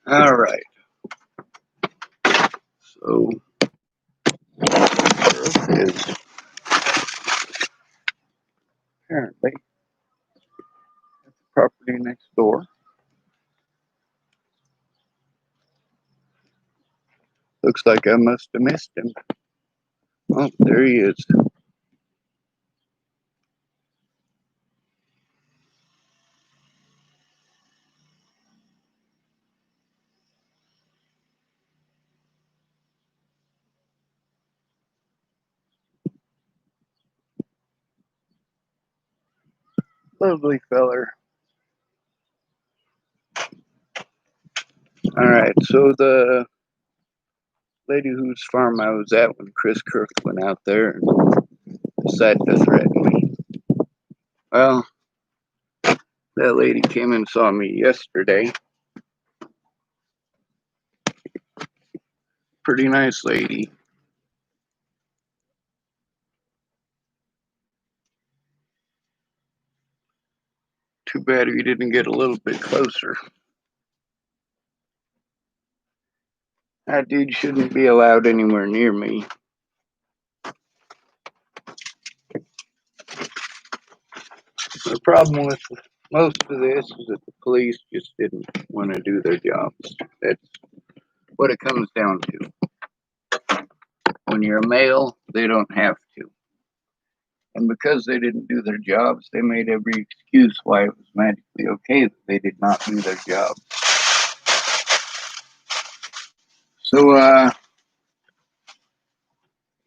All right. So Earth is apparently at the property next door. Looks like I must have missed him. Oh, there he is. Lovely feller. All right. So the lady whose farm I was at when Chris Kurth went out there and decided to threaten me. Well, that lady came and saw me yesterday. Pretty nice lady. Too bad we didn't get a little bit closer. That dude shouldn't be allowed anywhere near me. The problem with most of this is that the police just didn't want to do their jobs. That's what it comes down to. When you're a male, they don't have to. And because they didn't do their jobs, they made every excuse why it was magically okay that they did not do their job. So,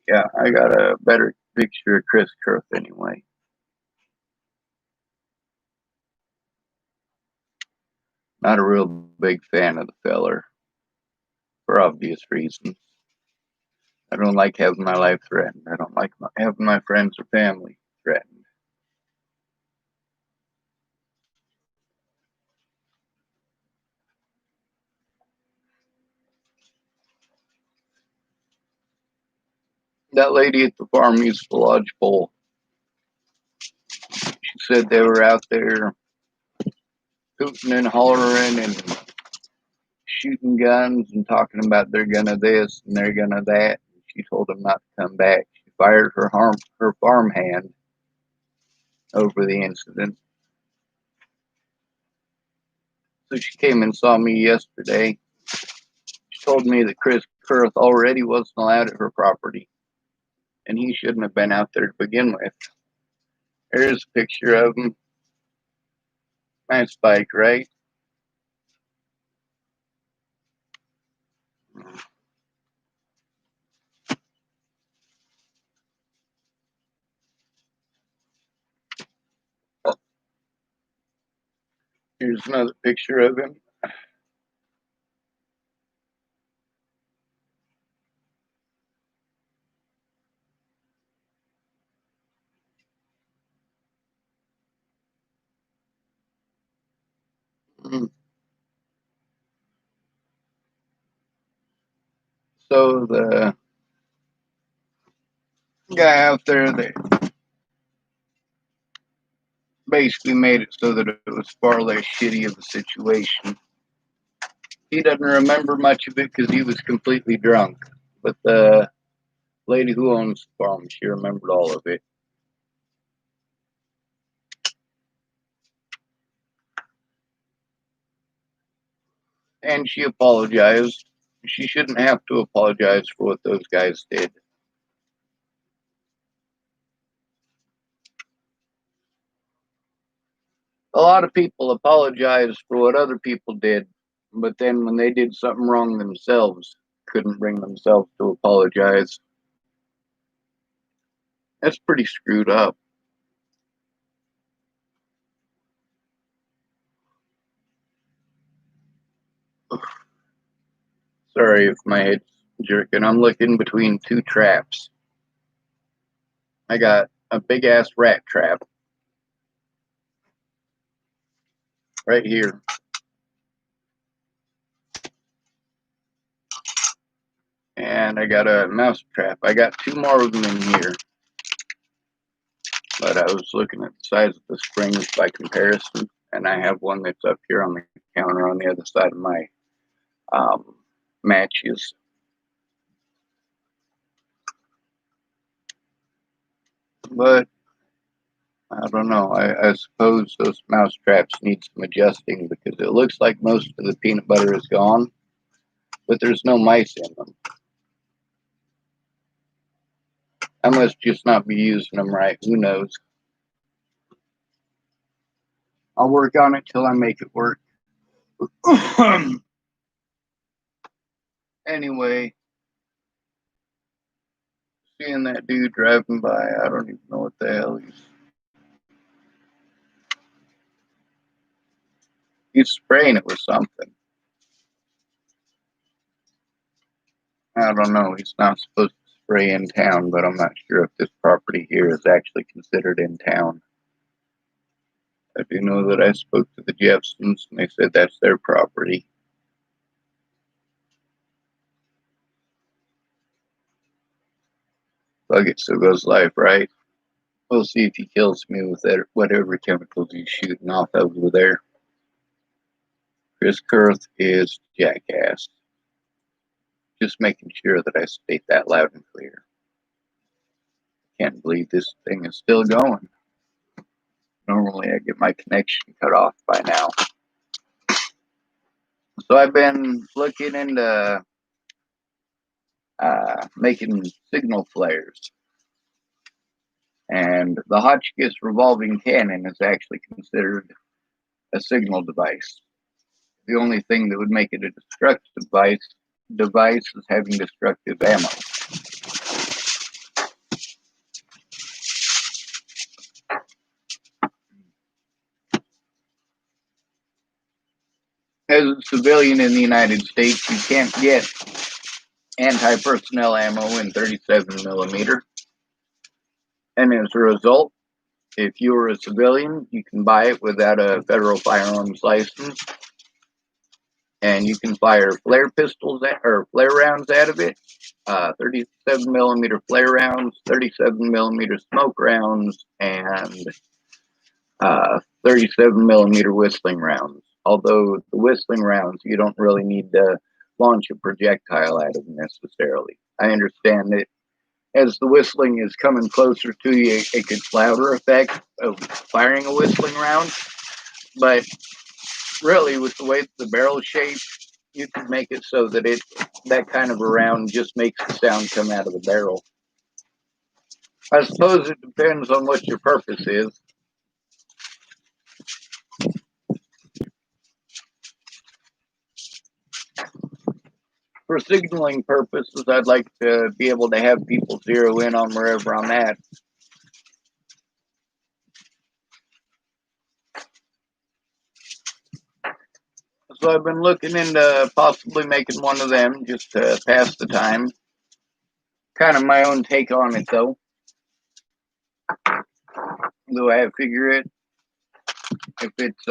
yeah, I got a better picture of Chris Kurth anyway. Not a real big fan of the feller for obvious reasons. I don't like having my life threatened. I don't like having my friends or family threatened. That lady at the farm used the lodgepole. She said they were out there hooting and hollering and shooting guns and talking about they're gonna this and they're gonna that. She told them not to come back. She fired her farmhand over the incident. So she came and saw me yesterday. She told me that Chris Kurth already wasn't allowed at her property, and he shouldn't have been out there to begin with. Here's a picture of him. Nice bike, right? Here's another picture of him. So the guy out there that basically made it so that it was far less shitty of a situation. He doesn't remember much of it because he was completely drunk. But the lady who owns the farm, she remembered all of it. And she apologized. She shouldn't have to apologize for what those guys did. A lot of people apologize for what other people did, but then when they did something wrong themselves, couldn't bring themselves to apologize. That's pretty screwed up. Sorry if my head's jerking. I'm looking between two traps. I got a big ass rat trap right here. And I got a mouse trap. I got two more of them in here. But I was looking at the size of the springs by comparison. And I have one that's up here on the counter on the other side of my matches. But I don't know. I suppose those mouse traps need some adjusting because it looks like most of the peanut butter is gone, but there's no mice in them. I must just not be using them right. Who knows? I'll work on it till I make it work. Anyway, seeing that dude driving by, I don't even know what the hell he's spraying it with something. I don't know. He's not supposed to spray in town, but I'm not sure if this property here is actually considered in town. I do know that I spoke to the Jeffsons, and they said that's their property. Fuck it, so goes life, right? We'll see if he kills me with that, whatever chemicals he's shooting off over there. Chris Kurth is jackass. Just making sure that I state that loud and clear. Can't believe this thing is still going. Normally I get my connection cut off by now. So I've been looking into making signal flares. And the Hotchkiss revolving cannon is actually considered a signal device. The only thing that would make it a destructive device is having destructive ammo. As a civilian in the United States, you can't get anti-personnel ammo in 37 millimeter. And as a result, if you are a civilian, you can buy it without a federal firearms license. And you can fire flare pistols or flare rounds out of it. 37 millimeter flare rounds, 37 millimeter smoke rounds, and 37 millimeter whistling rounds. Although the whistling rounds, you don't really need to launch a projectile out of them necessarily. I understand that as the whistling is coming closer to you, it gets louder effect of firing a whistling round. But really, with the way the barrel is shaped, you can make it so that that kind of a round just makes the sound come out of the barrel. I suppose it depends on what your purpose is. For signaling purposes, I'd like to be able to have people zero in on wherever I'm at. So I've been looking into possibly making one of them just to pass the time. Kind of my own take on it, though. Though I figure it, if it's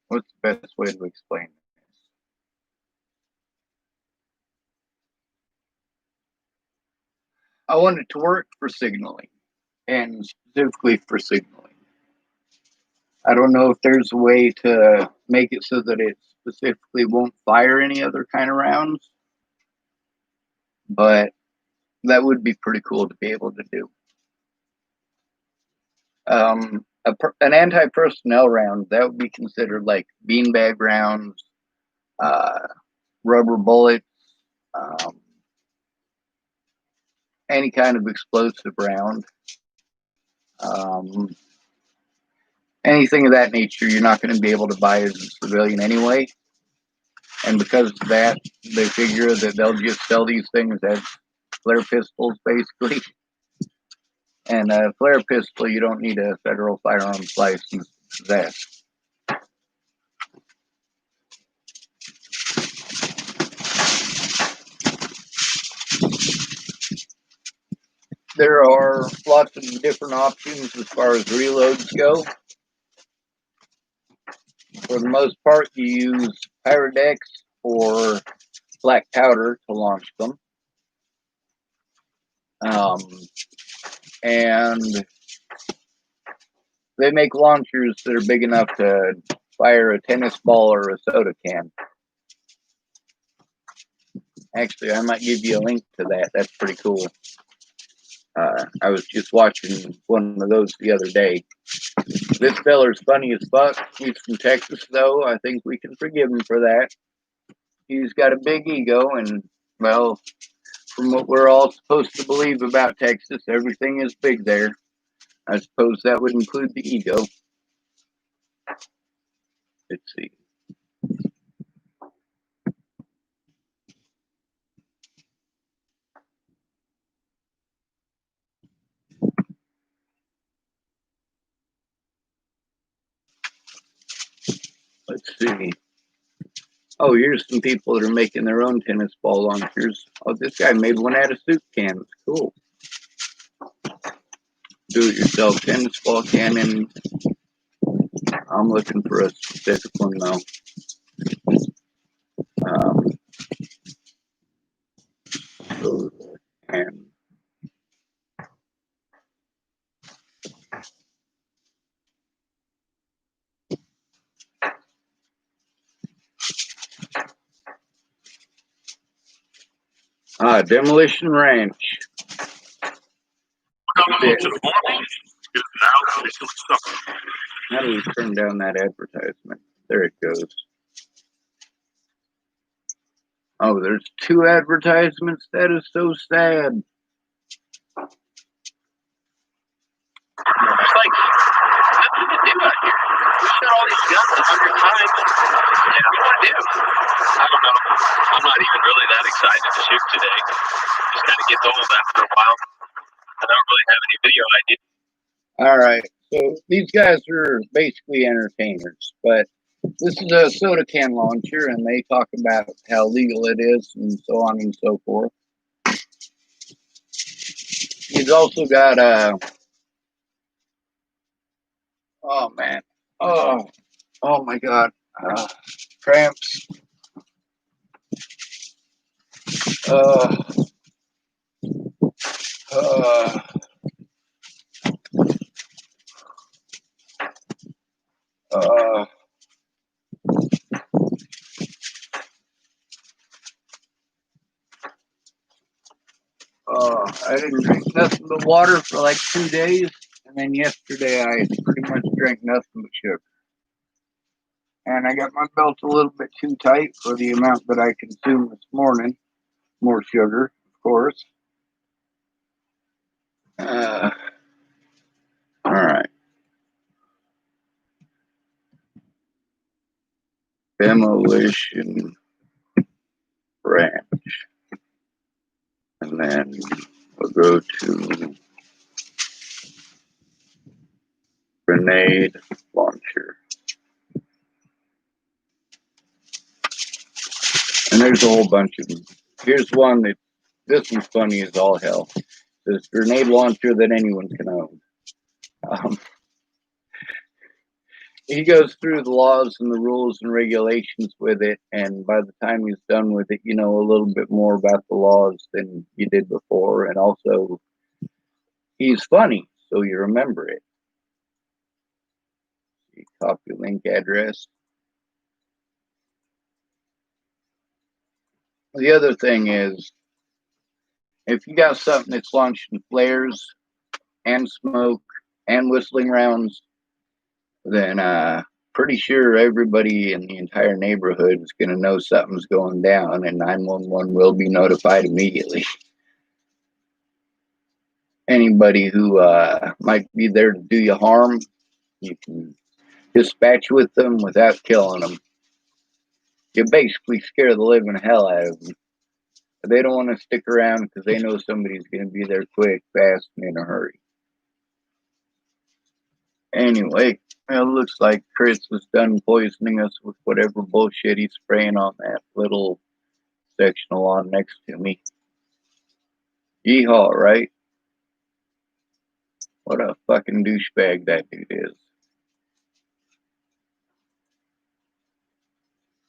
what's the best way to explain it? I want it to work for signaling, and specifically for signaling. I don't know if there's a way to make it so that it specifically won't fire any other kind of rounds, but that would be pretty cool to be able to do. An anti-personnel round, that would be considered like beanbag rounds, rubber bullets, any kind of explosive round. Anything of that nature, you're not going to be able to buy as a civilian anyway. And because of that, they figure that they'll just sell these things as flare pistols, basically. And a flare pistol, you don't need a federal firearms license to possess. There are lots of different options as far as reloads go. For the most part, you use Pyrodex or black powder to launch them. And they make launchers that are big enough to fire a tennis ball or a soda can. Actually, I might give you a link to that. That's pretty cool. I was just watching one of those the other day. This feller's funny as fuck. He's from Texas, though. I think we can forgive him for that. He's got a big ego, and, well, from what we're all supposed to believe about Texas, everything is big there. I suppose that would include the ego. Let's see. Let's see. Oh, here's some people that are making their own tennis ball launchers. Oh, this guy made one out of soup cans. Cool. Do-it-yourself tennis ball cannon. I'm looking for a specific one, though. And Demolition Ranch. How do we turn down that advertisement? There it goes. Oh, there's 2 advertisements. That is so sad. It's like, nothing to do out here. We shot all these guns 100 times. Yeah, what do I do? I don't know. I'm not even really that excited to shoot today. Just kind of gets old after a while. I don't really have any video ideas. All right. So these guys are basically entertainers, but this is a soda can launcher, and they talk about how legal it is and so on and so forth. He's also got oh man, oh my God, cramps. Uh, I didn't drink nothing but water for like 2 days, and then yesterday I pretty much drank nothing but sugar. And I got my belt a little bit too tight for the amount that I consumed this morning. More sugar, of course. All right. Demolition Ranch. And then we'll go to grenade launcher. And there's a whole bunch of them. Here's one that, this one's funny as all hell. This grenade launcher that anyone can own. He goes through the laws and the rules and regulations with it, and by the time he's done with it, you know a little bit more about the laws than you did before, and also he's funny, so you remember it. You copy link address. The other thing is, if you got something that's launching flares and smoke and whistling rounds, then pretty sure everybody in the entire neighborhood is going to know something's going down, and 911 will be notified immediately. Anybody who might be there to do you harm, you can dispatch with them without killing them. You basically scare the living hell out of them. They don't want to stick around because they know somebody's going to be there quick, fast, and in a hurry. Anyway, it looks like Chris was done poisoning us with whatever bullshit he's spraying on that little sectional lawn next to me. Yeehaw, right? What a fucking douchebag that dude is.